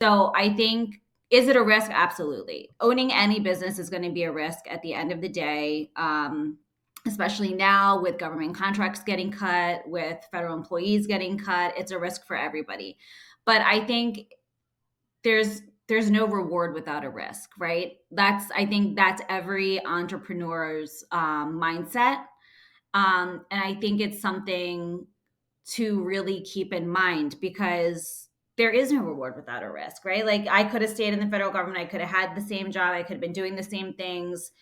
So I think, is it a risk? Absolutely. Owning any business is going to be a risk at the end of the day, especially now with government contracts getting cut, with federal employees getting cut. It's a risk for everybody. But I think there's no reward without a risk, right? I think that's every entrepreneur's mindset, and I think it's something to really keep in mind because there is no reward without a risk, right? Like I could have stayed in the federal government, I could have had the same job, I could have been doing the same things,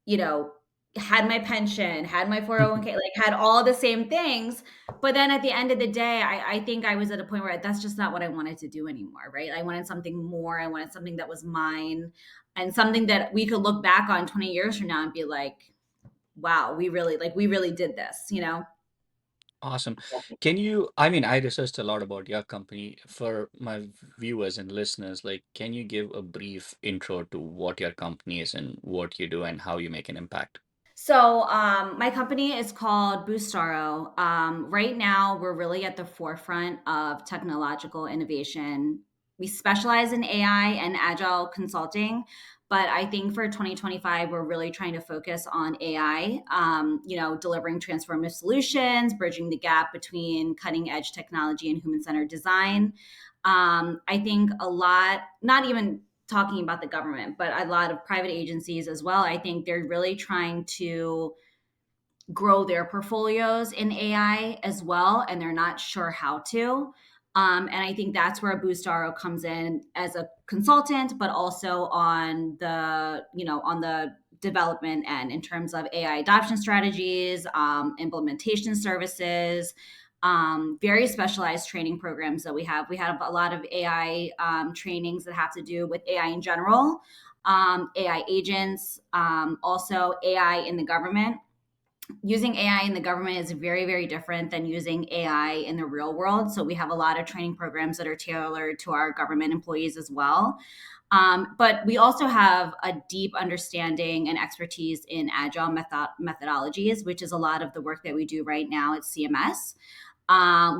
you know, had my pension, had my 401k, like had all the same things. But then at the end of the day, I think I was at a point where that's just not what I wanted to do anymore, right? I wanted something more. I wanted something that was mine and something that we could look back on 20 years from now and be like, wow, we really did this, you know? Awesome. I researched a lot about your company. For my viewers and listeners, like, can you give a brief intro to what your company is and what you do and how you make an impact? So, my company is called Boostaro. Right now, we're really at the forefront of technological innovation. We specialize in AI and agile consulting, but I think for 2025, we're really trying to focus on AI, delivering transformative solutions, bridging the gap between cutting edge technology and human centered design. I think a lot, not even talking about the government, but a lot of private agencies as well. I think they're really trying to grow their portfolios in AI as well, and they're not sure how to. And I think that's where Boostaro comes in as a consultant, but also on the development end in terms of AI adoption strategies, implementation services, very specialized training programs that we have. We have a lot of AI trainings that have to do with AI in general, AI agents, also AI in the government. Using AI in the government is very, very different than using AI in the real world. So we have a lot of training programs that are tailored to our government employees as well. But we also have a deep understanding and expertise in agile methodologies, which is a lot of the work that we do right now at CMS,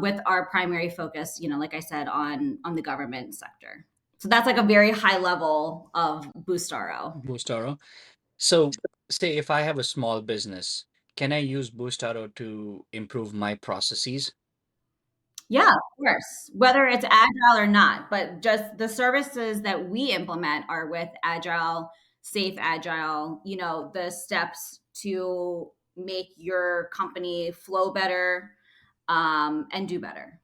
with our primary focus, like I said, on the government sector. So that's like a very high level of Boostaro. Boostaro. So, say if I have a small business, can I use Boostaro to improve my processes? Yeah, of course. Whether it's agile or not, but just the services that we implement are with agile, safe agile, the steps to make your company flow better, and do better.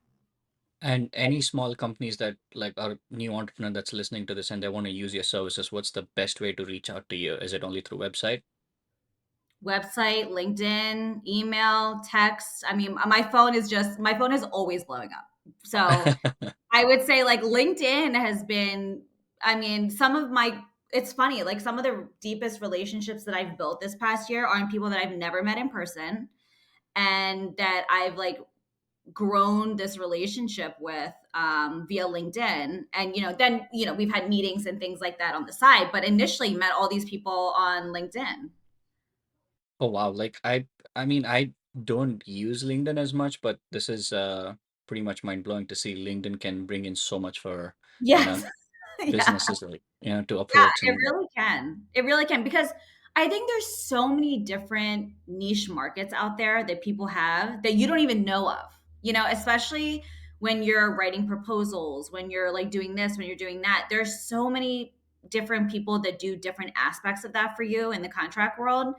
And any small companies that like are new entrepreneur that's listening to this and they want to use your services, what's the best way to reach out to you? Is it only through website? Website, LinkedIn, email, text. I mean, my phone is always blowing up. So I would say like LinkedIn has been, I mean, it's funny, like some of the deepest relationships that I've built this past year are in people that I've never met in person and that I've like grown this relationship with via LinkedIn. And, then, we've had meetings and things like that on the side, but initially met all these people on LinkedIn. Oh wow, I don't use LinkedIn as much, but this is pretty much mind-blowing to see LinkedIn can bring in so much for, you Yes. know, Yeah. businesses like, to Yeah, approach it and really can. It really can because I think there's so many different niche markets out there that people have that you don't even know of. Especially when you're writing proposals, when you're like doing this, when you're doing that. There's so many different people that do different aspects of that for you in the contract world.